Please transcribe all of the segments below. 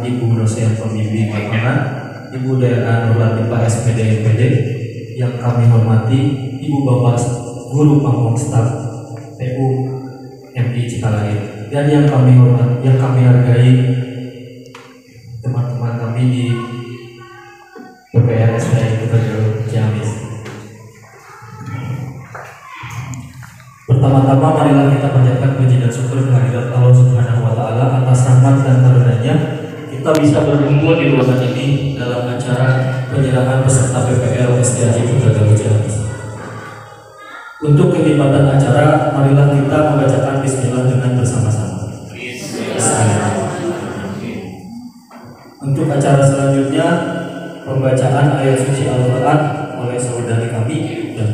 Ibu dosen pembimbing lapangan, Ibu Dea Nur Latifah SPD MPD, yang kami hormati Ibu Bapak Guru Pamong Staf PU MI Cikalangit, dan yang kami hargai teman-teman kami di PPRSI Putra Galuh Ciamis. Pertama-tama marilah kita panjatkan puji dan syukur kehadirat Allah Subhanahu wa taala atas rahmat dan karunia-Nya kita bisa berkumpul di ruangan ini dalam acara penyerahan peserta PPL SDAJ Putra Galuh Ciamis. Untuk kenikmatan acara, marilah kita membacakan bismillah dengan bersama-sama. Bismillah. Untuk acara selanjutnya, pembacaan ayat suci Al-Quran oleh saudari kami dan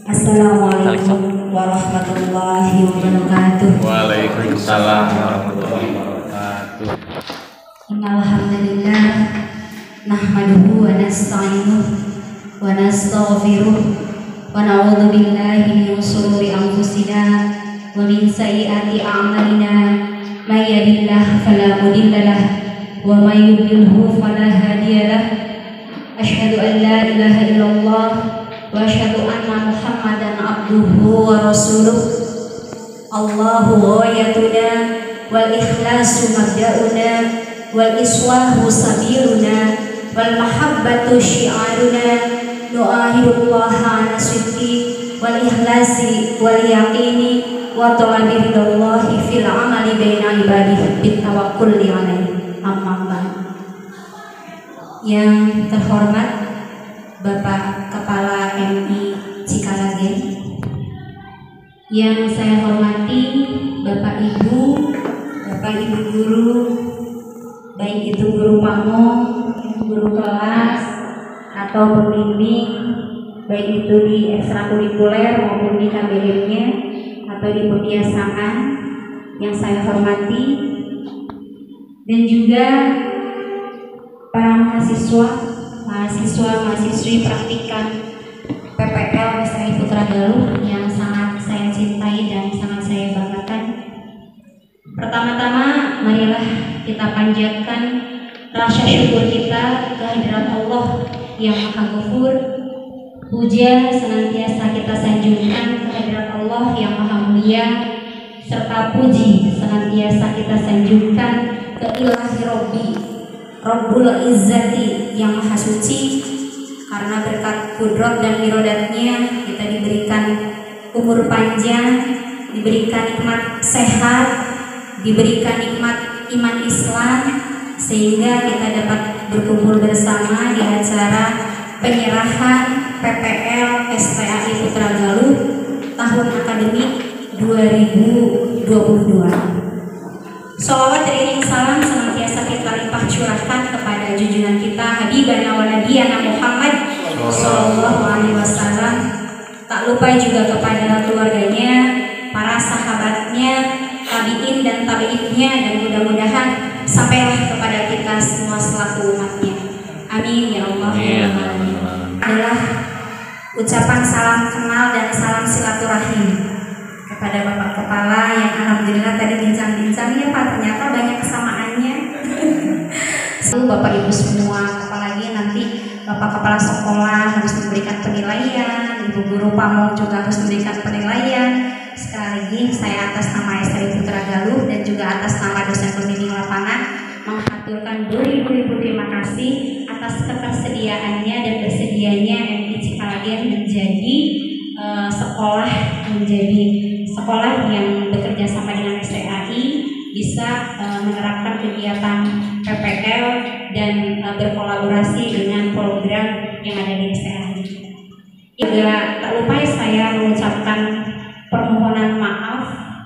Assalamualaikum warahmatullahi wabarakatuh. Waalaikumsalam warahmatullahi wabarakatuh. Alhamdulillah, nahmaduhu wa nasta'inuhu wa nastaghfiruh wa na'udzu billahi min shururi anfusina wa min sayyiati a'malina, may yahdihillahu fala mudilla lahu wa may yudlilhu fala hadiya lahu. Asyhadu an la ilaha illallah wa asyhadu anna Muhammadan abduhu wa rasuluh. Allahu ghayatuna wal ikhlasu mabda'una wal iswahu sabiluna wal mahabbatu syi'aruna. Nu'ahidullaha ala sidqi wal ikhlasi wal yaqini wa talabi ridallahi fil amali baina ibadihi bit tawakkulli alaihi. Amma ba'd. Yang terhormat Bapak Kepala MI Cikalangit, yang saya hormati Bapak Ibu guru, baik itu guru pamong, guru kelas atau pembimbing, baik itu di ekstrakurikuler maupun di KBM-nya atau di pembiasaan, yang saya hormati, dan juga para mahasiswa-mahasiswi praktikan PPL SDAJ Putra Galuh yang sangat saya cintai dan sangat saya banggakan. Pertama-tama, marilah kita panjatkan rasa syukur kita kehadirat Allah yang Maha Ghafur. Puja senantiasa kita sanjungkan kehadirat Allah yang Maha Mulia, serta puji senantiasa kita sanjungkan ke Ilahi Rabbi Rabbul Izzati yang Maha Suci, karena berkat kudrat dan irodatnya kita diberikan umur panjang, diberikan nikmat sehat, diberikan nikmat iman Islam, sehingga kita dapat berkumpul bersama di acara penyerahan PPL SDAJ Putra Galuh tahun akademik 2022. Sholawat dan salam senantiasa kita limpah curahkan kepada junjungan kita Habibana wa Nabiyana Muhammad Sallallahu Alaihi Wasallam. Tak lupa juga kepada keluarganya, para sahabatnya, tabiin dan tabiinnya, dan mudah-mudahan sampailah kepada kita semua selaku umatnya. Amin ya Allah. Adalah ucapan salam kenal dan salam silaturahim kepada Bapak Kepala yang alhamdulillah tadi bincang-bincang ya Pak, ternyata banyak kesamaannya. Bapak Ibu semua, apalagi nanti Bapak Kepala Sekolah harus memberikan penilaian, Ibu Guru Pamong juga harus memberikan penilaian. Sekali lagi saya atas nama STI Putra Galuh dan juga atas nama dosen pembimbing lapangan mengaturkan beribu-ribu terima kasih atas ketersediaannya dan bersedianya MI Cikalagen menjadi sekolah yang bekerja sama dengan STAI bisa menerapkan kegiatan PPL dan berkolaborasi dengan program yang ada di STAI. Juga tak lupa saya mengucapkan permohonan maaf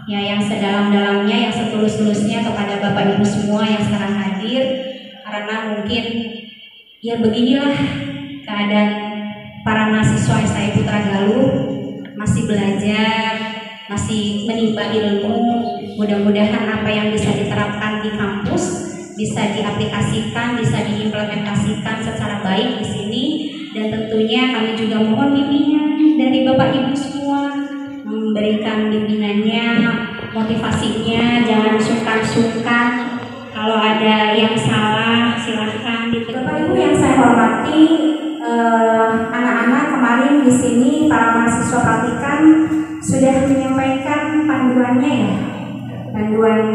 ya yang sedalam-dalamnya, yang setulus-tulusnya kepada Bapak Ibu semua yang sekarang hadir, karena mungkin ya beginilah keadaan para mahasiswa STI Putra Galuh, masih belajar, masih menimba ilmu. Mudah-mudahan apa yang bisa diterapkan di kampus bisa diaplikasikan, bisa diimplementasikan secara baik di sini, dan tentunya kami juga mohon bimbingan dari Bapak Ibu semua, memberikan bimbingannya, motivasinya, jangan sungkan-sungkan. Kalau ada yang salah silahkan. Bapak Ibu yang saya hormati, anak-anak kemarin di sini para mahasiswa praktikan sudah menyampaikan panduannya ya. Panduan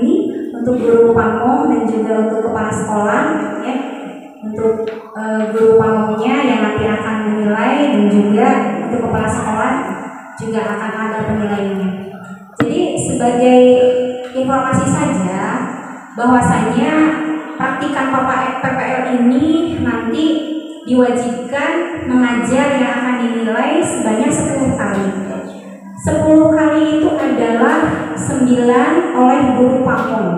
ini untuk guru pamong dan juga untuk kepala sekolah ya. Untuk guru pamongnya yang nanti akan menilai, dan juga untuk kepala sekolah juga akan ada penilaiannya. Jadi sebagai informasi saja bahwasanya praktikan PPL ini nanti diwajibkan mengajar yang akan dinilai sebanyak 10 kali. 10 kali itu adalah 9 oleh guru pamong.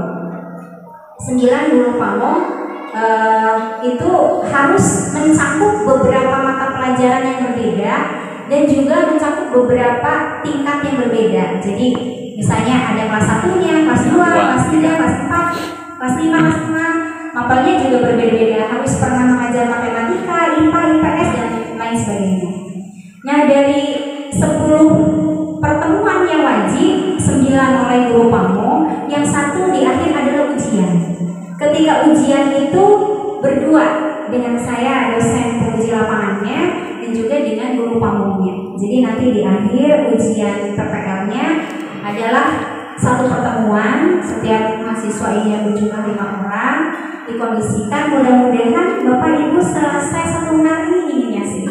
9 guru pamong itu harus mencakup beberapa mata pelajaran yang berbeda dan juga mencakup beberapa tingkat yang berbeda. Jadi misalnya ada kelas 1-nya, kelas 2, kelas 3, kelas 4, kelas 5, kelas 6. Mapelnya juga berbeda-beda, harus pernah mengajar matematika, IPA, IPS, dan lain sebagainya. Nah, dari 10 pertemuan yang wajib, 9 oleh guru pamong, yang 1 di akhir adalah ujian. Ketika ujian itu berdua dengan saya, dosen penguji lapangannya, dan juga dengan guru pamongnya. Jadi nanti di akhir ujian PPL-nya adalah 1 pertemuan, setiap mahasiswa ini berjumlah 5 orang, dikondisikan. Mudah-mudahan Bapak Ibu selesai 1 hari ininya sih.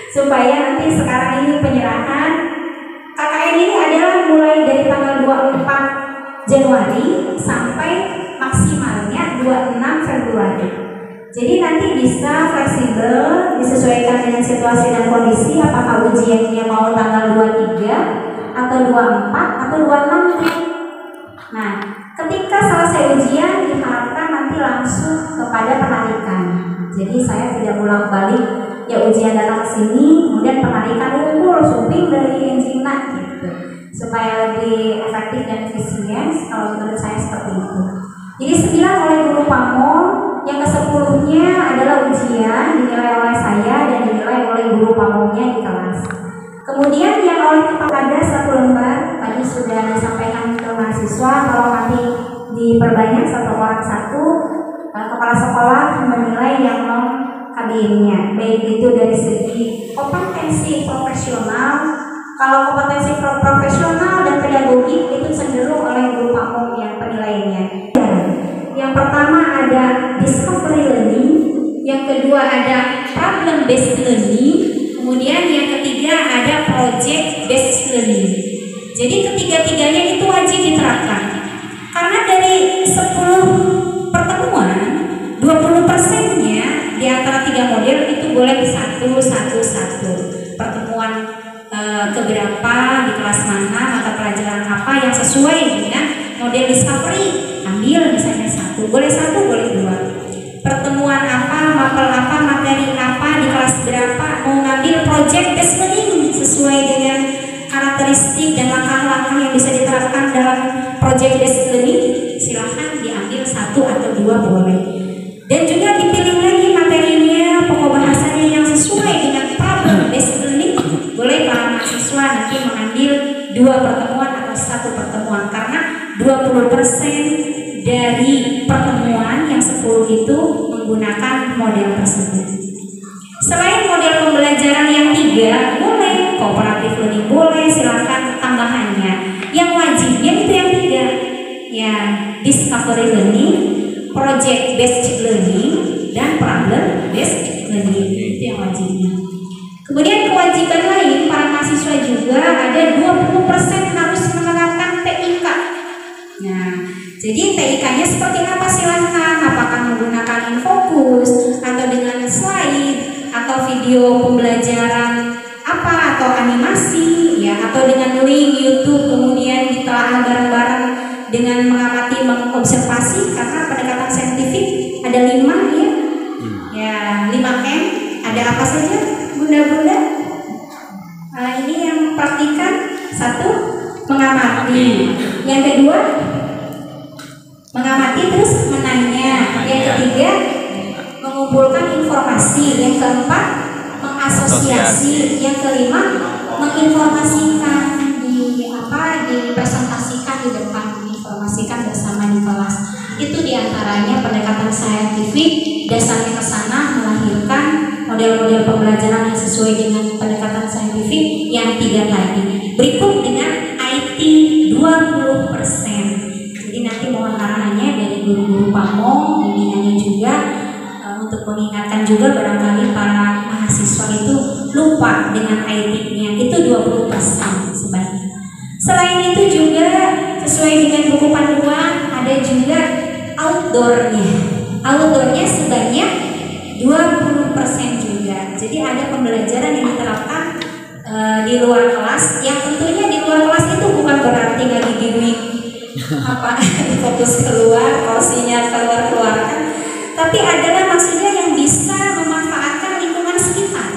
Supaya nanti sekarang ini penyerahan KKN ini adalah mulai dari tanggal 24 Januari sampai maksimalnya 26 Februari. Jadi nanti bisa fleksibel, disesuaikan dengan situasi dan kondisi, apakah ujiannya mau tanggal 23 atau 24 atau 26. Nah, ketika selesai ujian diharapkan nanti langsung kepada penarikan. Jadi saya tidak ulang balik, ya ujian datang ke sini, kemudian penarikan unggul suping dari Enzina gitu, supaya lebih efektif dan efisien. Kalau menurut saya seperti itu. Jadi 9 oleh guru pamong, yang ke-10-nya adalah ujian dinilai oleh saya dan dinilai oleh guru pamongnya di kelas. Kemudian yang oleh kepala ada 1 lembar, tadi sudah disampaikan ke mahasiswa, kalau nanti diperbanyak 1 orang 1, kepala sekolah menilai yang non kabinnya, baik itu dari segi kompetensi profesional. Kalau kompetensi profesional dan pedagogik itu cenderung oleh guru pamong yang penilaiannya. Yang pertama ada discovery learning, yang kedua ada problem based learning, kemudian yang ketiga ada project based learning. Jadi ketiga-tiganya itu wajib diterapkan. Karena dari 10 pertemuan 20%-nya di antara 3 model itu boleh 1 pertemuan keberapa di kelas mana apa yang sesuai dengan model discovery, ambil misalnya 1, boleh 1, boleh 2. Pertemuan apa, mapel apa, materi apa, di kelas berapa, mau ngambil project based learning sesuai dengan karakteristik dan langkah-langkah yang bisa diterapkan dalam project based learning, silahkan diambil 1 atau 2 boleh. Dan juga dipilih lagi materinya, pokok bahasanya yang sesuai dengan problem based learning. Boleh para mahasiswa nanti mengambil 2 pertemuan atau 1 pertemuan, karena 20% dari pertemuan yang 10 itu menggunakan model tersebut. Selain model pembelajaran yang 3, boleh cooperative learning, boleh, silakan tambahannya. Yang wajibnya itu yang 3, ya discovery learning, project based learning, dan problem based learning, itu yang wajibnya. Kemudian kewajiban lain para mahasiswa juga ada 20% harus menerapkan TIK. Nah, jadi TIK-nya seperti apa silahkan, apakah menggunakan infokus atau dengan slide atau video pembelajaran apa atau animasi ya, atau dengan link YouTube kemudian ditelaah bareng-bareng dengan mengamati, mengobservasi, karena pendekatan saintifik ada 5 ya. Ya, 5M, ada apa saja bunda-bunda? Ini yang praktikan 1, mengamati. Yang kedua, mengamati terus menanya. Yang ketiga, mengumpulkan informasi. Yang keempat, mengasosiasi. Yang kelima, menginformasikan, dipresentasikan di depan, menginformasikan bersama di kelas. Itu diantaranya pendekatan saintifik, dasarnya ke sana melahirkan model-model pembelajaran yang sesuai dengan pendekatan saintifik yang 3 tadi. Berikut dengan IT 20%. Jadi nanti mohon arahannya dari guru-guru pamong, bimbingannya juga untuk mengingatkan juga barangkali para mahasiswa itu lupa dengan IT-nya, itu 20% sebaiknya. Selain itu juga sesuai dengan buku panduan ada juga outdoor-nya. Outdoor-nya sebanyak 20% juga. Jadi ada pembelajaran yang diterapkan di luar kelas, yang tentunya di luar kelas itu bukan berarti lagi gimmick fokus keluar, porsinya keluarkan, tapi adalah maksudnya yang bisa memanfaatkan lingkungan sekitar.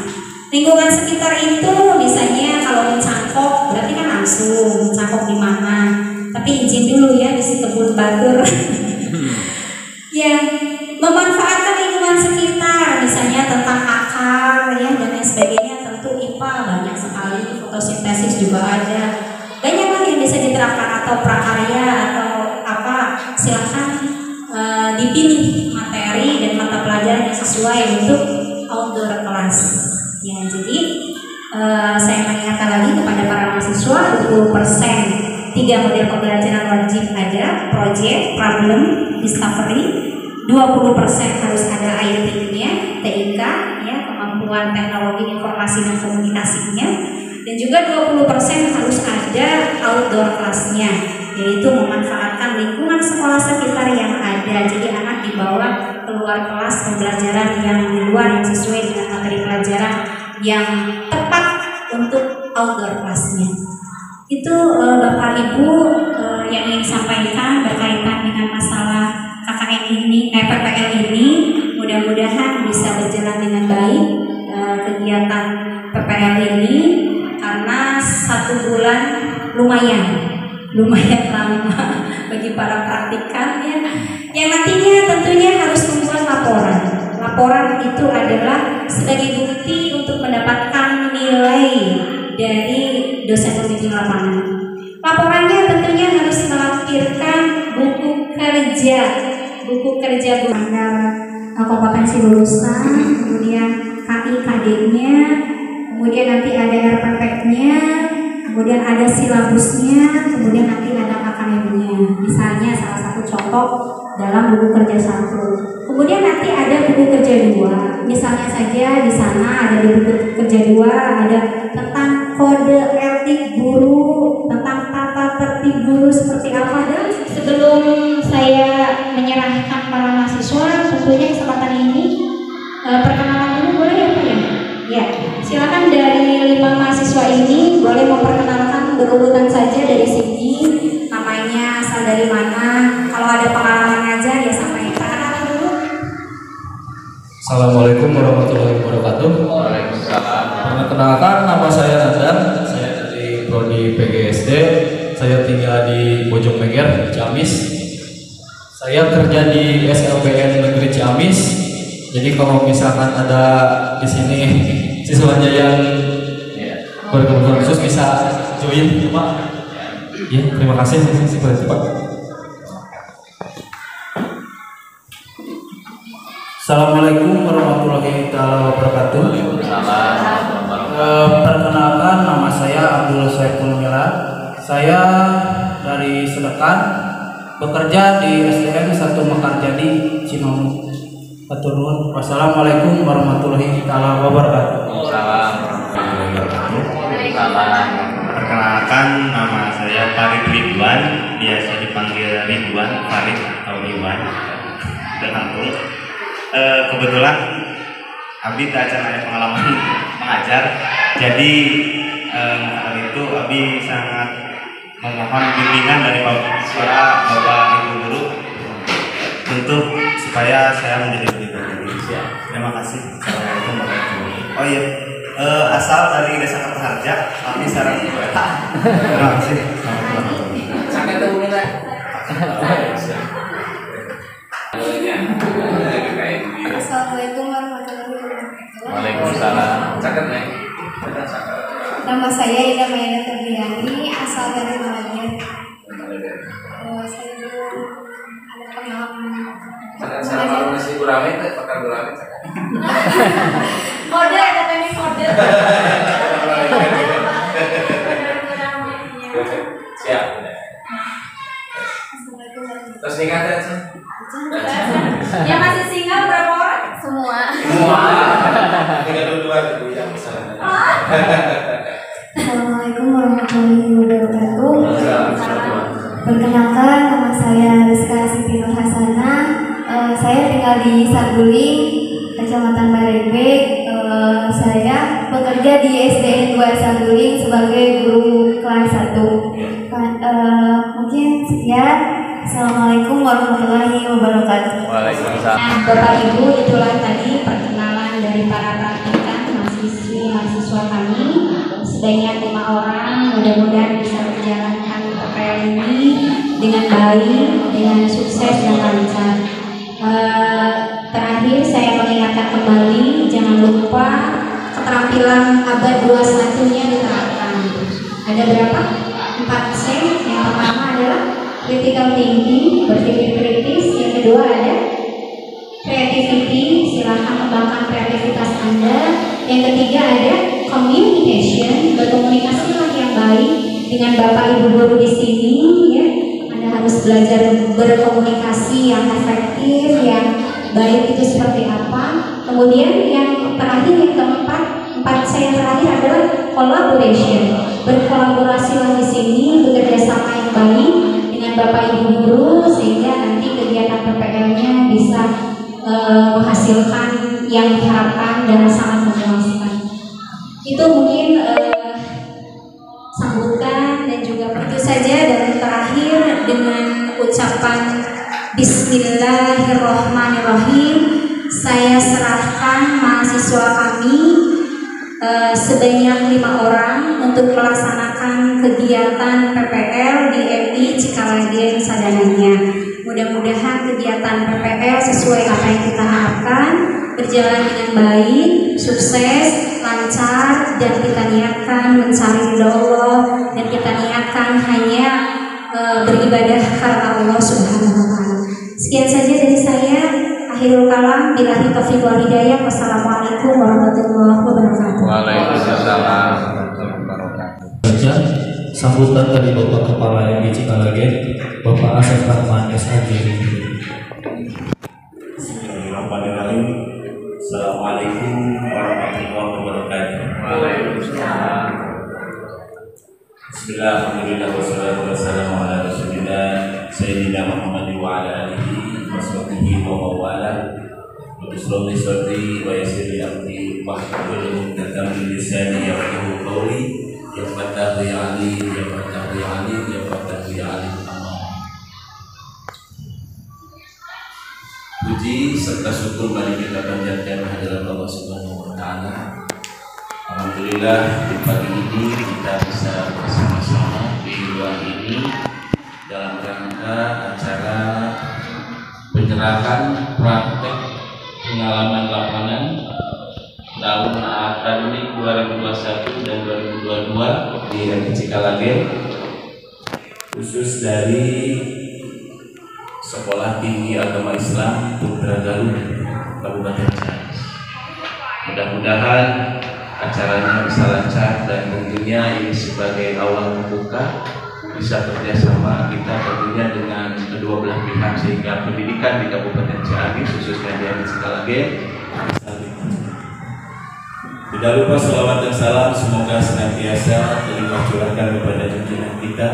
Lingkungan sekitar itu misalnya kalau mencangkok berarti kan langsung mencangkok di mana, tapi izin dulu ya di kebun batur. Ya, memanfaatkan lingkungan sekitar, misalnya tentang akar ya dan lain sebagainya. Tentu IPA banyak sekali, fotosintesis juga ada, banyak lagi yang bisa diterapkan, atau prakarya atau apa, silakan dipilih materi dan mata pelajaran yang sesuai untuk outdoor kelas. Ya, jadi saya mengingatkan lagi kepada para mahasiswa 20% 3 model pembelajaran wajib ada, project, problem, discovery. 20% harus ada IT-nya, TIK, ya, kemampuan teknologi informasi dan komunikasinya, dan juga 20% harus ada outdoor kelasnya, yaitu memanfaatkan lingkungan sekolah sekitar yang ada. Jadi anak dibawa keluar kelas pembelajaran yang di luar yang sesuai dengan materi pelajaran yang tepat untuk outdoor kelasnya. Itu Bapak Ibu yang ingin sampaikan berkaitan dengan masalah KKN ini, PPL ini. Mudah-mudahan bisa berjalan dengan baik kegiatan PPL ini, karena 1 bulan lumayan lama bagi para praktikan ya, yang nantinya tentunya harus membuat laporan. Laporan itu adalah sebagai bukti untuk mendapatkan nilai dari dosen pembimbing lapangan. Laporannya tentunya harus melampirkan buku kerja guna kompetensi lulusan, kemudian KI-KD-nya, kemudian nanti ada RPP-nya, kemudian ada silabusnya, kemudian nanti ada KKN-nya. Misalnya salah satu contoh dalam buku kerja 1. Kemudian nanti ada buku kerja 2. Misalnya saja di sana ada di buku kerja 2 ada tentang kode etik guru, tentang tata tertib guru seperti apa. Dan sebelum saya menyerahkan para mahasiswa, tentunya kesempatan ini perkenalan dulu boleh ya Pak ya? Ya, silakan dari 5 mahasiswa ini boleh memperkenalkan berurutan saja dari sini. sini, namanya, asal dari mana, kalau ada pengalaman ngajar ya sampaikan. Perkenalan dulu. Assalamualaikum warahmatullahi wabarakatuh. Waalaikumsalam. Perkenalkan, nama saya Nandan. Saya dari Prodi PGSD. Saya tinggal di Bojongmeger, Ciamis. Saya kerja di SLPN Negeri Ciamis. Jadi kalau misalkan ada di sini siswanya yang berkebutuhan khusus bisa join, ya Pak. Ya, terima kasih. Seperti Pak. Assalamualaikum warahmatullahi wabarakatuh. Perkenalkan, nama saya Abdul Saiful Milad. Saya dari Sedekan, bekerja di SDN 1 Mekarjadi, Cimahi. Hatur nuhun. Wassalamualaikum warahmatullahi wabarakatuh. Perkenalkan, nama saya Farid Ridwan, biasa dipanggil Ridwan, Farid atau Ridwan. Tergantung. Kebetulan Abi tak ada pengalaman mengajar, jadi kali itu Abi sangat memohon bimbingan dari Bapak Ibu guru untuk supaya saya menjadi lebih baik. Terima kasih. Assalamualaikum warahmatullahi wabarakatuh. Oh iya, asal dari Desa Kertaharja, kami sarang terima kasih. Assalamualaikum warahmatullahi wabarakatuh. Waalaikumsalam. Nama saya Ida Mayana Febriani, asal dari Malabar. Saya belum ada pengalaman. Kode ada tadi kode. Siap. Assalamualaikum warahmatullahi Terus nikah kan? wabarakatuh. Yang masih single berapa orang? Semua. Assalamualaikum warahmatullahi wabarakatuh. Perkenalkan, nama saya Rizka Siti Nur Hasanah. Saya tinggal di Saguling, Kecamatan Barengbe. Saya bekerja di SDN 2 Saguling sebagai guru kelas 1. Mungkin sekian. Assalamualaikum warahmatullahi wabarakatuh. Waalaikumsalam. Nah, Bapak Ibu, itulah tadi perkenalan dari para praktikan mahasiswa kami sebanyak 5 orang. Mudah-mudahan bisa menjalankan PPL ini dengan baik, dengan sukses dan lancar. Terakhir saya mengingatkan kembali, jangan lupa keterampilan abad 21-nya diterapkan. Ada berapa? 4C. Yang pertama adalah critical thinking, berpikir kritis. Yang kedua ada creativity, silahkan kembangkan kreativitas Anda. Yang ketiga ada communication, berkomunikasilah yang baik dengan Bapak Ibu guru di sini ya. Anda harus belajar berkomunikasi yang efektif, yang baik itu seperti apa. Kemudian yang terakhir, yang keempat, 4C yang terakhir adalah collaboration, berkolaborasilah di sini, bekerja sama yang baik dengan Bapak Ibu guru sehingga nanti kegiatan PPL-nya bisa menghasilkan yang diharapkan dan sangat memuaskan. Itu mungkin sambutan dan juga itu saja. Dan terakhir dengan ucapan Bismillahirrahmanirrahim, saya serahkan mahasiswa kami sebanyak 5 orang untuk melaksanakan kegiatan PPL di MI Cikalagen Sadananya. Mudah-mudahan kegiatan PPL sesuai apa yang kita harapkan, berjalan dengan baik, sukses, lancar, dan kita niatkan mencari ridha Allah, dan kita niatkan hanya beribadah karena Allah Subhanahu wa Ta'ala. Sekian saja dari saya. Akhirul kalam, billahi taufiq wal hidayah. Wassalamualaikum warahmatullahi wabarakatuh. Waalaikumsalam. Baca sambutan dari Bapak Kepala MI Cikalagen, Bapak Asep Rahman SAG. Bismillahirrahmanirrahim. Assalamualaikum warahmatullahi wabarakatuh. Waalaikumsalam. Bismillah, alhamdulillah, wassalatu wassalamu ala rasulillah Sayyidina Muhammad wa ala alihi wa sahbihi wa mawala. Bismillah sadri wa yassir li amri wahlul 'uqdatam min lisani yafqahu qawli. Ya Fatah ya Ali, ya Fatah ya Ali, ya Fatah Mulia Alim Allah. Puji serta syukur mari kita panjatkan kehadirat Allah Subhanahu wa taala. Alhamdulillah di pagi ini kita bisa bersama-sama di ruang ini dalam rangka acara penyerahan praktek pengalaman lapangan tahun akademik 2021 dan 2022 di MIC Kalagen, khusus dari Sekolah Tinggi Agama Islam Putra Galuh Kabupaten Ciamis. Mudah-mudahan acaranya bisa lancar dan tentunya ini sebagai awal membuka bisa kerjasama kita tentunya dengan kedua belah pihak sehingga pendidikan di Kabupaten Ciamis khususnya di MIC Kalagen bisa lebih maju. Tidak lupa salawat dan salam semoga senantiasa terlimpah curahkan kepada junjungan kita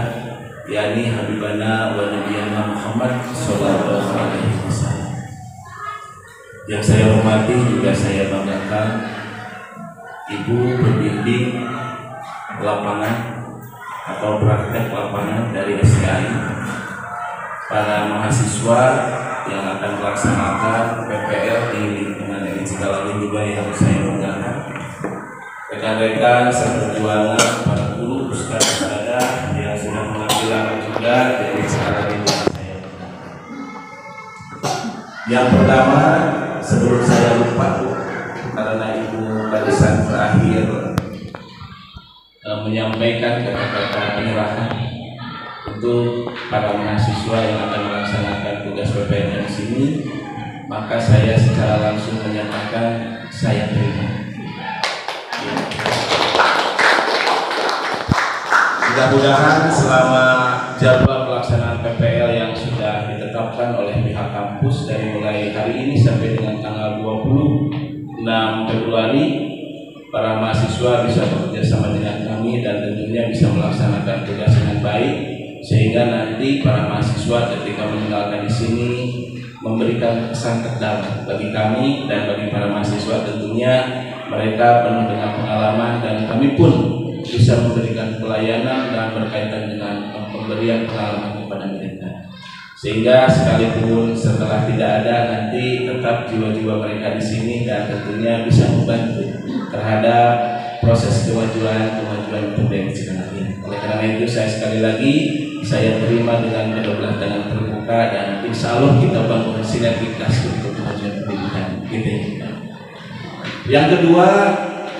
yakni Habibana wa Nabiyana Muhammad Sallallahu Alaihi Wasallam. Yang saya hormati juga saya banggakan Ibu Pendidik lapangan atau praktek lapangan dari SKI, para mahasiswa yang akan melaksanakan PPL di lingkungan MIC Kalagen juga yang saya banggakan, rekan-rekan seperjuangan, para guru, ustaz-ustazah yang sudah mengambil juga dari sekarang ini saya banggakan. Yang pertama, sebelum saya lupa karena Ibu barusan terakhir menyampaikan kata-kata penyerahan untuk para mahasiswa yang akan melaksanakan tugas PPL di sini, maka saya secara langsung menyatakan saya terima. Mudah-mudahan selama jadwal pelaksanaan PPL yang sudah ditetapkan oleh pihak kampus dari mulai hari ini sampai dengan tanggal 26 Februari, para mahasiswa bisa bekerja sama dengan kami dan tentunya bisa melaksanakan tugas dengan baik sehingga nanti para mahasiswa ketika meninggalkan di sini memberikan kesan terdalam bagi kami dan bagi para mahasiswa. Tentunya mereka penuh dengan pengalaman dan kami pun bisa memberikan pelayanan dan berkaitan dengan pemberian pengalaman kepada mereka, sehingga sekalipun setelah tidak ada nanti tetap jiwa-jiwa mereka di sini dan tentunya bisa membantu terhadap proses kemajuan pendidikan ini. Oleh karena itu saya sekali lagi saya terima dengan kedua belah tangan terbuka dan insya Allah kita bangun sinergitas untuk kemajuan pendidikan kita. Yang kedua,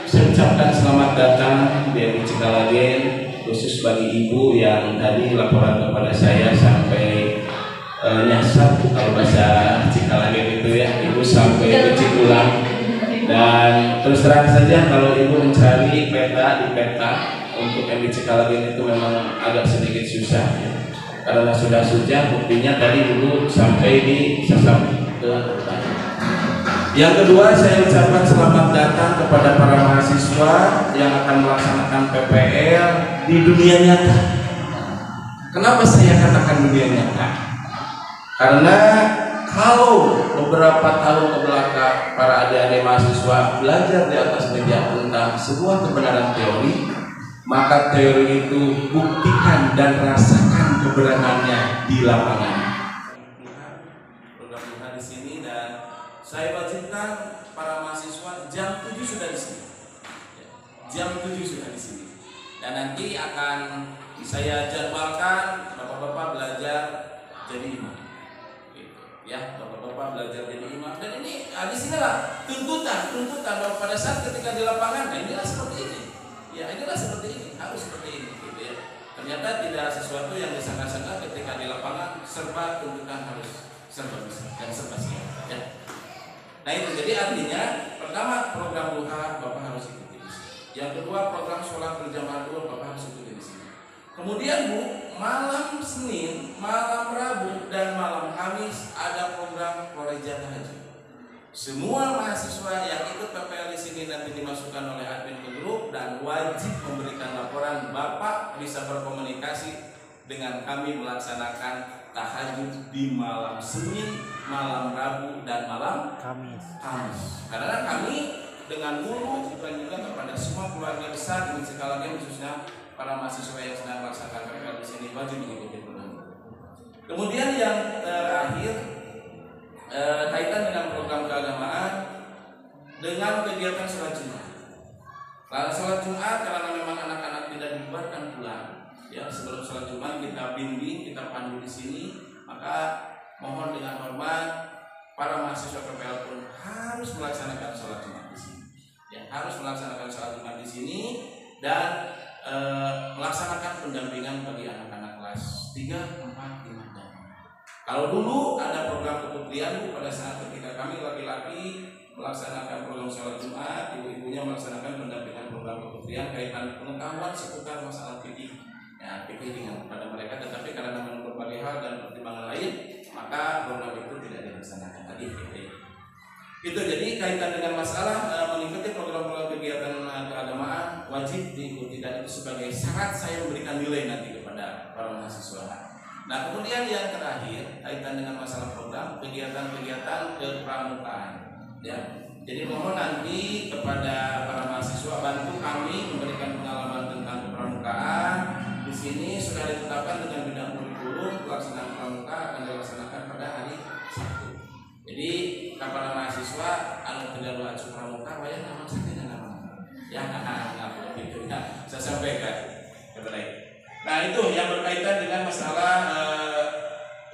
saya ucapkan selamat datang di MIC Kalagen, khusus bagi ibu yang tadi laporan kepada saya sampai nyasar kalau bahasa Cikalagen itu ya, ibu sampai ke Cikulang. Dan terus terang saja kalau ibu mencari peta di peta untuk MIC Kalagen itu memang agak sedikit susah ya. Karena sudah buktinya tadi ibu sampai di Sasab ke Utara. Yang kedua, saya ucapkan selamat datang kepada para mahasiswa yang akan melaksanakan PPL di dunia nyata. Kenapa saya katakan dunia nyata? Karena kalau beberapa tahun kebelakang para adik-adik mahasiswa belajar di atas meja tentang sebuah kebenaran teori, maka teori itu buktikan dan rasakan kebenarannya di lapangan. Program di sini dan saya wajibkan para mahasiswa jam 7 sudah di sini. Jam 7 sudah di sini. Dan nanti akan saya jadwalkan bapak-bapak belajar jadi imam. Ya, bapak-bapak belajar jadi imam. Dan ini di sinilah tuntutan bahwa pada saat ketika di lapangan, nah inilah seperti ini. Ya, inilah seperti ini, harus seperti ini gitu ya. Ternyata tidak sesuatu yang disangka-sangka ketika di lapangan serba tuntutan harus serba bisa dan serba siap ya. Nah itu jadi artinya pertama program duha bapak harus ikuti di sini. Yang kedua program sholat berjamaah dua bapak harus ikuti di sini. Kemudian Bu, malam Senin, malam Rabu dan malam Kamis ada program Qoreja Tahajud. Semua mahasiswa yang ikut PPL di sini nanti dimasukkan oleh admin ke grup dan wajib memberikan laporan. Bapak bisa berkomunikasi dengan kami melaksanakan tahajud di malam Senin, malam Rabu dan malam Kamis. Karena kami dengan guru dan juga kepada semua keluarga besar di MIC Kalagen khususnya para mahasiswa yang sedang melaksanakan PPL di sini wajib mengikuti program. Kemudian yang terakhir kaitan dengan program keagamaan dengan kegiatan sholat Jumat. Karena sholat Jumat karena memang anak-anak tidak dibubarkan pulang, ya sebelum sholat Jumat kita bimbing, kita pandu di sini, maka mohon dengan hormat para mahasiswa PPL pun harus melaksanakan sholat Jumat di sini. Ya, harus melaksanakan sholat Jumat di sini dan melaksanakan pendampingan bagi anak-anak kelas 3, 4, 5 dan 6. Kalau dulu ada program keputrian pada saat ketika kami laki-laki melaksanakan program sholat Jumat, ibu-ibunya melaksanakan pendampingan program keputrian kaitan pengetahuan seputar masalah fikih. Ya, fikih dengan kepada mereka, tetapi karena memang berbagai hal dan pertimbangan lain, maka program itu tidak dilaksanakan tadi. Itu jadi kaitan dengan masalah mengikuti program-program kegiatan keagamaan wajib diikuti dan itu sebagai syarat saya memberikan nilai nanti kepada para mahasiswa. Nah kemudian yang terakhir kaitan dengan masalah program kegiatan-kegiatan kepramukaan. Ya, jadi mohon nanti kepada para mahasiswa bantu kami memberikan pengalaman tentang kepramukaan. Di sini sudah ditetapkan dengan bidang kurikulum pelaksanaan pramuka akan dilaksanakan pada hari Sabtu. Jadi para mahasiswa anu tidak belajar pramuka wayang nama saja nama. Ya nggak begitu ya. Saya sampaikan kepada itu. Nah itu yang berkaitan dengan masalah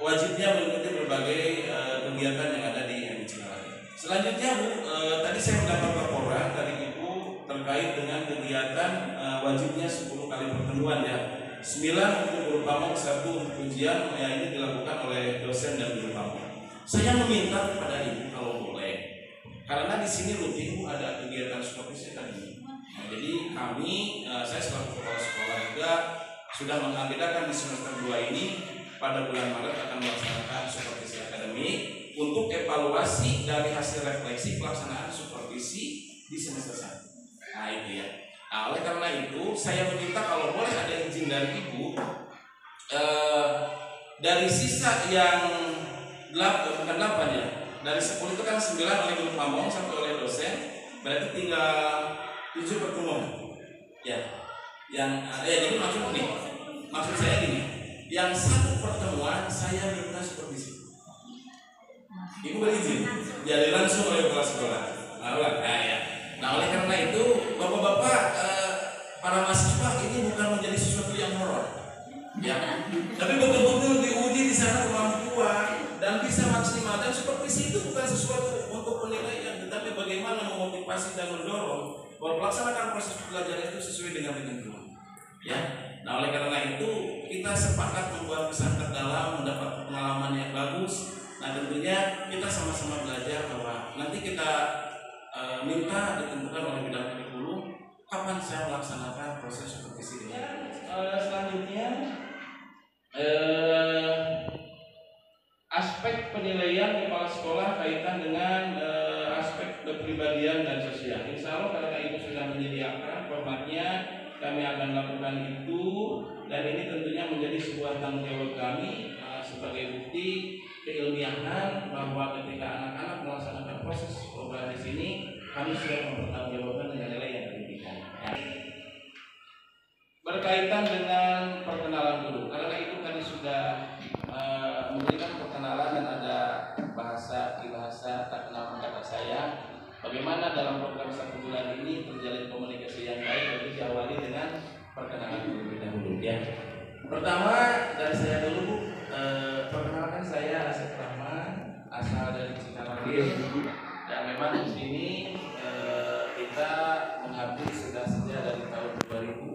wajibnya mengikuti berbagai kegiatan yang ada di MIC Cikalage. Selanjutnya Bu, tadi saya mendapat laporan dari Ibu terkait dengan kegiatan wajibnya 10 kali pertemuan ya. 9 untuk guru pamong, 1 untuk ujian yang ini dilakukan oleh dosen dan guru pamong. Saya meminta kepada Ibu kalau boleh, karena di sini rutin Bu ada kegiatan seperti tadi. Nah, jadi kami, saya selaku kepala sekolah juga sudah mengagendakan di semester 2 ini pada bulan Maret akan melaksanakan supervisi akademik untuk evaluasi dari hasil refleksi pelaksanaan supervisi di semester 1. Nah itu ya. Nah, oleh karena itu saya meminta kalau boleh ada izin dari Ibu dari sisa yang 8 ya, dari 10 itu kan 9 oleh guru pamong, 1 oleh dosen, berarti tinggal 7 pertemuan. Ya, yang jadi maksud saya gini, yang 1 pertemuan saya minta supervisi. Ibu berizin, jadi langsung oleh kepala sekolah. Nah, oleh karena itu, bapak-bapak, para mahasiswa ini bukan menjadi sesuatu yang horor, ya, tapi betul-betul diuji di sana kemampuan dan bisa maksimal. Dan supervisi itu bukan sesuatu untuk penilaian, tetapi bagaimana memotivasi dan mendorong bahwa melaksanakan proses pelajaran itu sesuai dengan ketentuan. Ya, nah oleh karena itu kita sepakat membuat kesan terdalam, mendapat pengalaman yang bagus. Nah tentunya kita sama-sama belajar bahwa nanti kita minta ditentukan oleh bidang kurikulum kapan saya melaksanakan proses supervisi ini. Selanjutnya aspek penilaian kepala sekolah kaitan dengan aspek kepribadian dan sosial. Insya Allah karena Ibu sudah menyediakan formatnya, kami akan lakukan itu dan ini tentunya menjadi sebuah tanggung jawab kami sebagai bukti keilmiahan bahwa ketika anak-anak melaksanakan proses perubahan di sini kami sudah mempertanggungjawabkan dengan nilai yang diberikan. Berkaitan dengan perkenalan guru, karena itu tadi sudah memberikan perkenalan dan ada bahasa tak kenal kata saya. Bagaimana dalam program 1 bulan ini terjalin komunikasi yang baik, jadi diawali dengan perkenalan terlebih dahulu. Ya. Pertama dari saya dulu, perkenalkan saya Asep Rahman, asal dari Cikalage, dan memang di sini kita mengabdi sudah sejak dari tahun 2000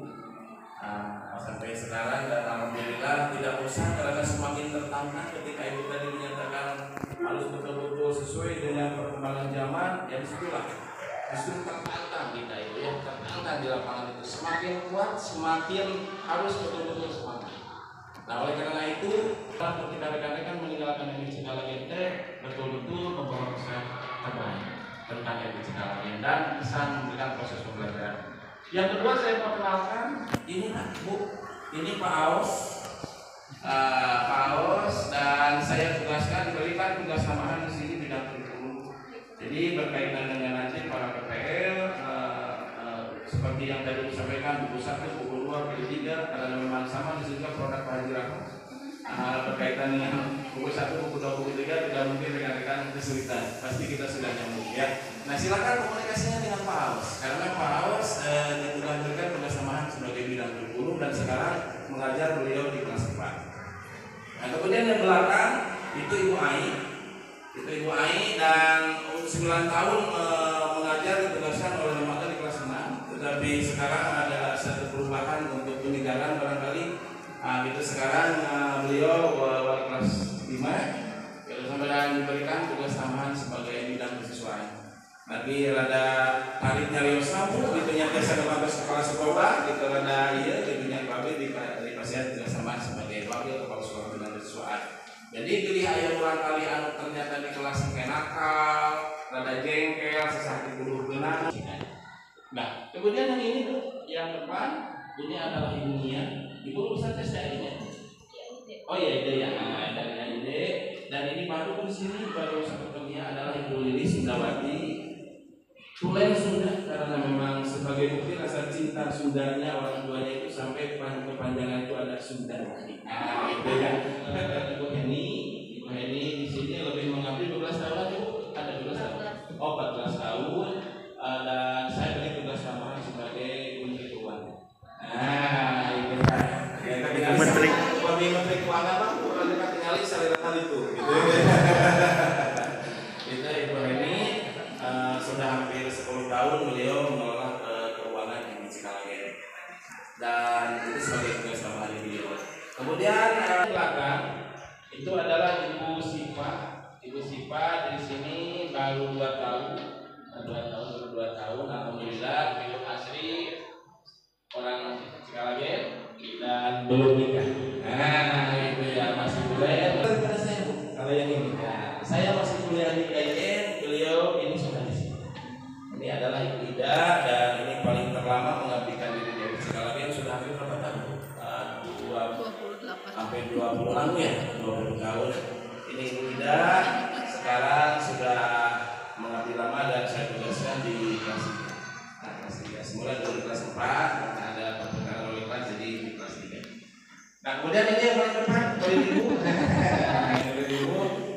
sampai sekarang dan alhamdulillah tidak usah karena semakin tertantang ketika Ibu tadi menyatakan harus betul-betul sesuai dengan perkembangan zaman, ya disitulah justru tertantang kita itu ya, tertantang di lapangan itu semakin kuat, semakin harus betul-betul semangat. Nah oleh karena itu ketika rekan-rekan meninggalkan MIC Cikalage betul-betul membawa pesan terbaik tentang MIC Cikalage dan pesan memberikan proses pembelajaran. Yang kedua saya perkenalkan ini Bu, ini Pak Aos. Pak Aos dan saya tugaskan diberikan tugas tambahan di sini bidang kurikulum. Jadi berkaitan dengan nanti para PPL seperti yang tadi disampaikan buku 1, buku 2, buku 3 karena memang sama di sini produk Pak Haji Rahmat. berkaitan dengan buku 1, buku 2, buku 3 tidak mungkin rekan-rekan kesulitan, pasti kita sudah nyambung ya. Nah silakan komunikasinya dengan Pak Aus, karena Pak Aus ditugaskan tugas tambahan sebagai bidang guru dan sekarang mengajar beliau di kelas 4. Nah kemudian yang belakang itu Ibu Ai dan 9 tahun mengajar ditugaskan oleh lembaga di kelas 6, tetapi sekarang ada satu perubahan untuk peninggalan barangkali. Itu sekarang beliau wali kelas 5 sampai diberikan tugas tambahan sebagai bidang kesiswaan. Lagi rada tarik nyari osamu gitu nyata sama kepala sekolah gitu rada iya gitu nyari babe di pasien tugas tambahan sebagai wakil kepala sekolah bidang kesiswaan. Jadi pilih ayam ulang kali anu ternyata di kelas yang nakal, rada jengkel, sesakit bulu benang. Nah, kemudian yang ini tuh yang depan ini adalah ibunya. Ibu lulusan SDN ya? Oh iya, ide ya. Nah, dari ide dan ini baru di sini baru satu temannya adalah Ibu Lili Sundawati. Tulen Sunda karena memang sebagai bukti rasa cinta Sundanya orang tuanya itu sampai kepanjangan itu ada Sunda. Nah, itu ya. Ibu Heni di sini lebih mengabdi 12 tahun Ibu. Ada 12 tahun. Oh, 14 tahun. Dan saya beri tugas tambahan sebagai Menteri Keuangan. Nah, itu kan. Menteri Keuangan lah, bukan tinggal saliran itu. Itu Ibu Heni sudah hampir 10 tahun beliau mengelola keuangan di Cikalengin. Dan itu sebagai tugas tambahan beliau. Kemudian belakang itu adalah Ibu Sipa. Ibu Sipa di sini baru 2 tahun. 2 tahun, alhamdulillah beliau asli orang Cikalengin dan belum nikah. Nah itu ya masih kuliah. Daripada saya Bu, kalau yang ini, nah, saya masih kuliah di IAIN, beliau ini sudah di sini. Ini adalah Ibu Ida dan ini paling terlama mengabdikan diri di Cikalengin sudah hampir berapa tahun? 28 sampai 20 tahun ya, 20 tahun. Ini Ibu Ida sekarang sudah mengabdi lama dan saya tugaskan di kelas 3. Nah, kelas 3 semula dari kelas 4 ada pertukaran oleh kelas jadi di kelas 3. Nah kemudian ini yang paling depan oleh Ibu.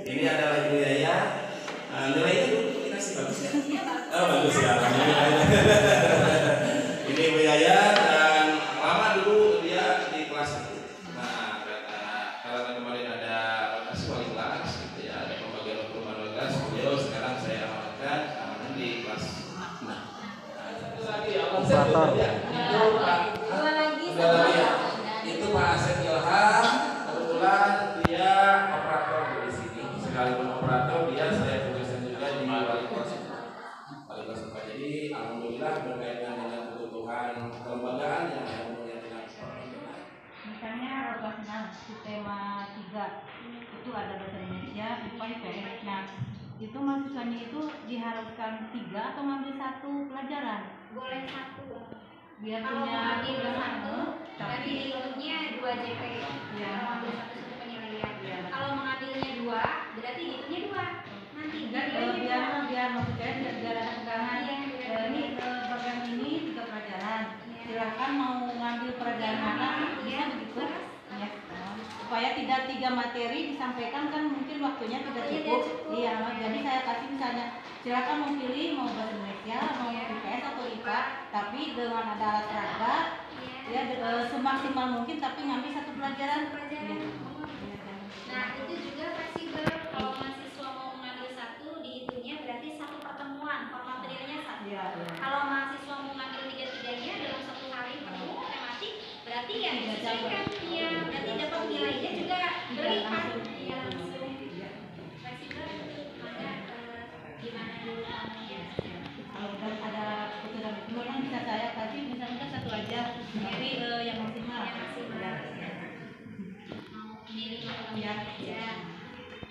Ini adalah Ibu Yaya. Nilainya dulu dikasih bagus ya? Oh bagus ya. Ini Ibu Yaya dan lama dulu dia di kelas 1. Nah karena kemarin ada rotasi wali kelas gitu ya, ada pembagian hukuman wali kelas, beliau sekarang saya amankan di kelas 6. Nah satu lagi operator ya. Itu ya. Itu Pak Asep Ilham, kebetulan dia operator di sini. Sekalipun operator dia saya tugaskan juga di wali kelas 4. Jadi alhamdulillah berkaitan dengan kebutuhan kelembagaan yang dengan misalnya operasional di tema 3 itu ada bahasa Indonesia, IPA, IPS. Nah itu mahasiswanya itu diharuskan 3 atau ngambil 1 pelajaran? Boleh 1. Biar Kalau punya mengambil 1 tapi dari ikutnya 2 JP ya. Mengambil 1 penilaian Ya. Kalau mengambilnya 2 berarti ikutnya 2 nanti biar maksudnya biar ada pegangan Iya, ini program ini 3 pelajaran Iya. silakan mau ngambil pelajaran mana bisa Iya. begitu ya. Supaya tidak 3 materi disampaikan kan mungkin waktunya tidak Waktunya cukup. tidak cukup. Iya, jadi saya kasih misalnya silakan mau pilih mau bahasa Indonesia, mau IPS atau IPA, tapi dengan ada alat peraga ya semaksimal mungkin tapi ngambil 1 pelajaran. Pelajaran. Iya. Nah itu juga fleksibel. Kalau mahasiswa mau mengambil 1 dihitungnya berarti 1 pertemuan, format materialnya 1. Iya, iya. Kalau mahasiswa mau mengambil 3-3-nya dalam 1 hari penuh tematik berarti ya Iya, disesuaikan. Iya, berarti dapat nilainya juga berlipat. Iya langsung. Fleksibel. Maka gimana dulu namanya? Kalau udah ada keputusan itu kan bisa saya kasih misalnya 1 aja, tapi yang maksimal. Yang maksimal. Ya. Mau milih atau Iya. ya.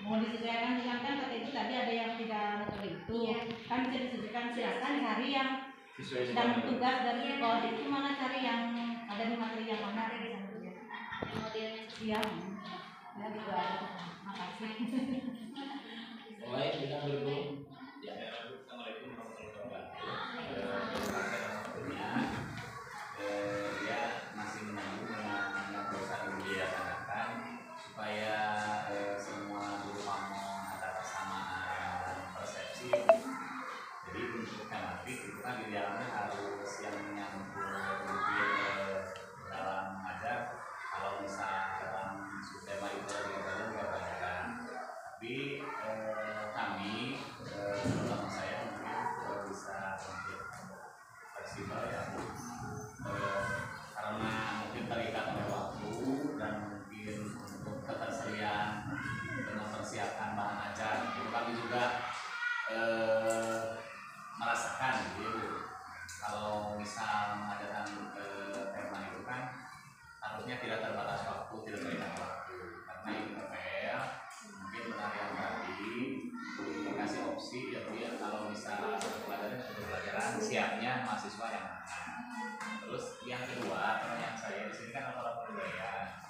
Mau disesuaikan dengan kan kata itu tadi ada yang tidak metode itu, Iya. kan bisa disesuaikan silakan cari yang sesuai sedang dengan tugas dari sekolah itu mana cari yang ada di materi yang mana gitu. Modelnya Iya. Ya gitu aja. Makasih. mulai kita dulu. Ya, assalamualaikum warahmatullahi wabarakatuh. Dia masih menunggu dengan yang berusaha dia katakan supaya siapnya mahasiswa yang mana. Terus yang kedua, pertanyaan saya di sini kan masalah penilaian.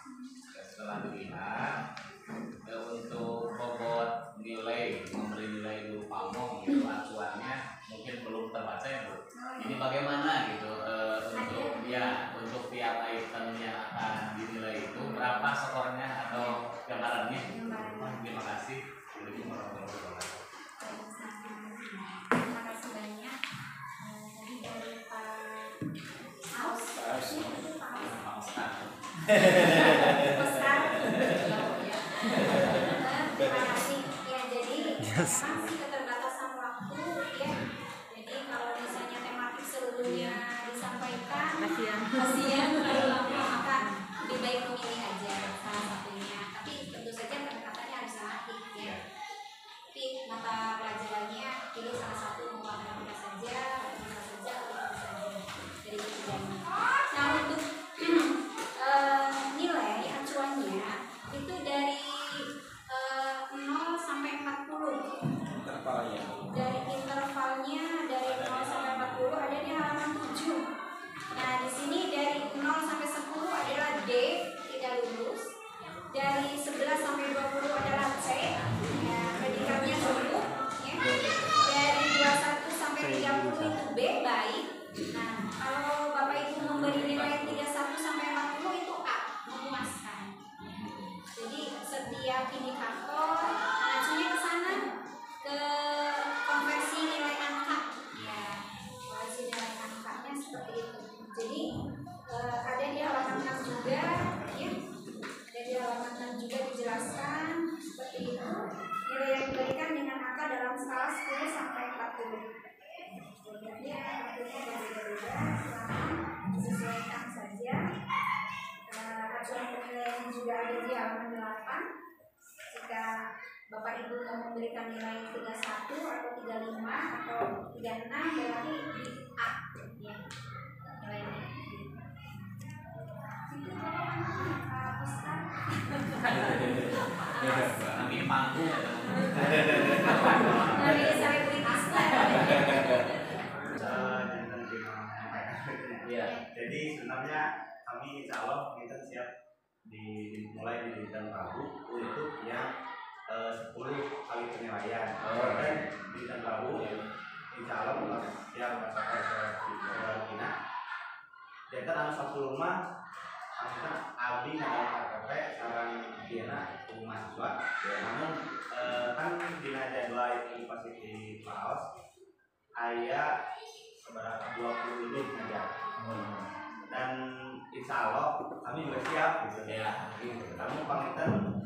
Setelah dilihat untuk bobot nilai, memberi nilai dulu pamong gitu, acuannya mungkin belum terbaca ya Bu. Ini bagaimana gitu untuk tiap item yang akan dinilai itu berapa skornya atau gambarannya? Terima kasih. Terima kasih banyak. Tadi dari Pak Oscar. Terima kasih. Ya, jadi masih keterbatasan waktu ya. Jadi kalau misalnya tematik seluruhnya disampaikan, kasihan terlalu lama, maka lebih baik memilih aja salah satunya. Tapi tentu saja pendekatannya harus tematik ya. Tapi mata pelajarannya pilih salah satu, mau matematika saja, dari ketiganya. Nah, untuk nilai acuannya itu dari 0 sampai 40. Dari intervalnya dari 0 sampai 40 ada di halaman 7. Nah, di sini dari 0 sampai 10 adalah D, tidak lulus. Dari 11 sampai 20 adalah C, ya, predikatnya cukup ya. Dari 21 sampai 30 itu B, baik. Nah, kalau Bapak Ibu memberi nilai 31 sampai 40 itu A, memuaskan. Jadi setiap indikator mengacunya ke sana, ke konversi nilai angka ya, konversi nilai angkanya seperti itu. Jadi ada di halaman 6 juga ya, ada di halaman 6 juga dijelaskan seperti itu, nilai yang diberikan dengan angka dalam skala 10 sampai 40. Jadi waktunya berbeda-beda, silahkan disesuaikan saja. Acuan penilaian juga ada di halaman 8. Jika Bapak Ibu mau memberikan nilai 31 atau 35 atau 36 berarti di A ya, nilainya. Itu Pak Ustaz. Kami mampu. Dari selebritas lah. Ya, jadi sebenarnya kami insya Allah kita siap dimulai di Dinten Rabu untuk yang 10 kali penilaian. Dan di Dinten Rabu insya Allah siap merasakan kita. Dinten anu 10 mah kita abdi dalam KPP sarang dina mahasiswa. Namun kan dina jadwal itu pasti di Laos aya seberapa 20 lebih aja. Dan insya Allah kami juga siap gitu ya. Kamu pamitan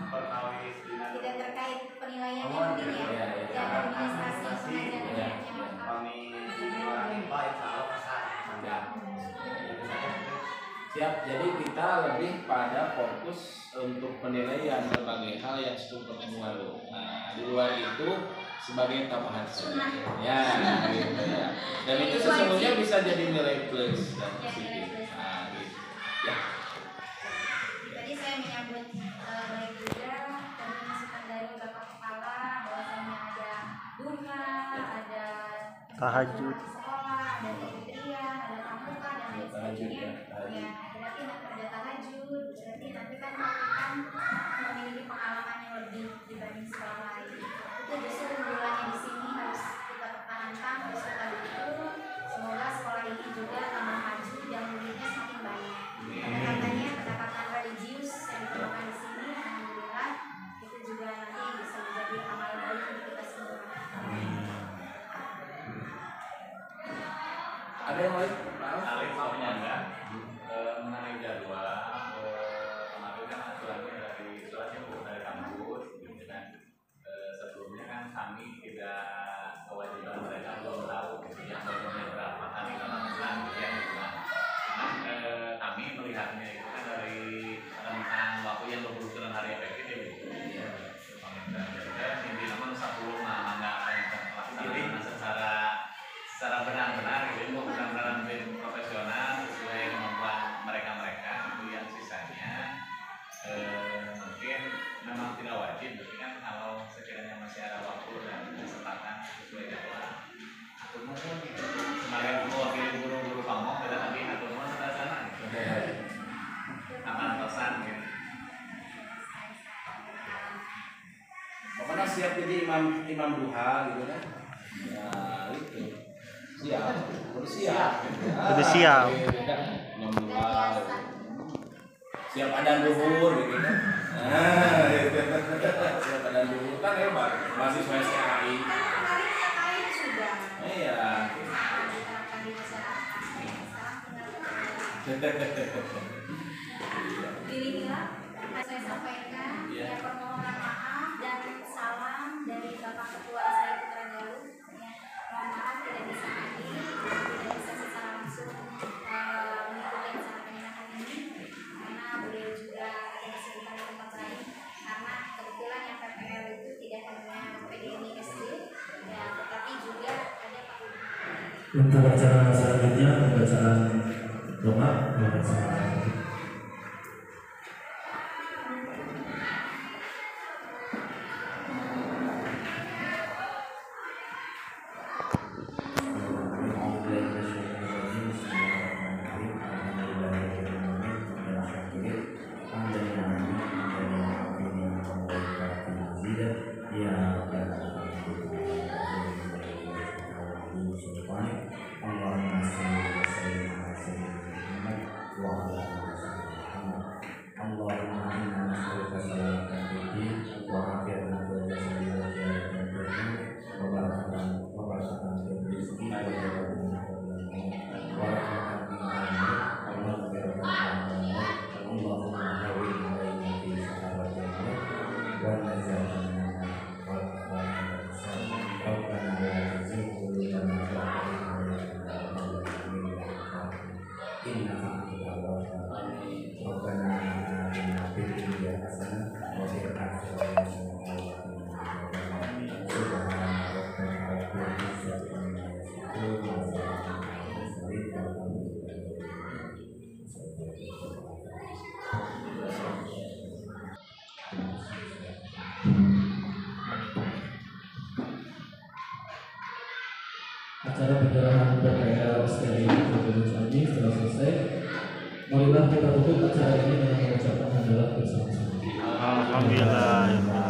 perkawis dina Tidak terkait penilaiannya mungkin ya, dan administrasi pengajarannya. kami IPA insya Allah pesan Siap, jadi kita lebih pada fokus untuk penilaian berbagai hal yang struktur pertemuan. Nah, di luar itu sebagai tambahan saja. Ya, gitu ya. Dan itu sesungguhnya bisa jadi nilai plus dan positif. Nah, gitu. Ya. Tadi saya menyambut baik juga tadi masukan dari Bapak Kepala bahwasanya ada duha, ada tahajud sekolah, ada fitriah, ada pramuka dan lain sebagainya. Ya, berarti ada tahajud, berarti nanti kan akan memiliki pengalaman yang lebih dibanding sekolah lain. Itu justru unggulannya di sini harus kita pertahankan, harus kita dukung. Semoga sekolah ini juga tambah maju dan muridnya semakin banyak. Pendekatan religius yang ditemukan di sini, alhamdulillah itu juga nanti bisa menjadi amal baik untuk kita semua. Ada yang lain? Alif mau menyangga mengenai jadwal kemarin kan aturannya dari suratnya bukan dari kampus, gitu kan. Sebelumnya kan kami tidak kewajiban mereka belum tahu gitu, yang jadwalnya berapa kali dalam bulan gitu ya. Kami melihatnya itu kan dari rentang waktu yang berbulan hari efektif ya gitu. Iya. Jadi inti namun 10 nggak pelaksanaan secara benar-benar gitu, benar-benar profesional sesuai kemampuan mereka itu yang sisanya mungkin memang tidak wajib, tapi kan kalau sekiranya masih ada waktu dan kesempatan sesuai jadwal, mungkin apakah siap jadi imam duha gitu kan? Nah itu siap, harus siap. Harus siap. Imam duha, siap adzan zuhur gitu kan? Nah, siap adzan zuhur kan hebat, mahasiswa SKI. Iya. Pilihlah saya sampaikan ya permohonan maaf dan salam dari Bapak Ketua saya Putra Galuh. Ya, mohon maaf tidak bisa hadir, tidak bisa secara langsung mengikuti acara penyerahan ini karena beliau juga ada kesulitan di tempat lain karena kebetulan yang PPL itu tidak hanya PDMI SD ya tetapi juga ada Pak. Untuk acara selanjutnya pembacaan doa bersama. Acara penyerahan PPL STI ini setelah selesai. Marilah kita tutup acara ini dengan mengucapkan hamdalah bersama-sama. Alhamdulillah.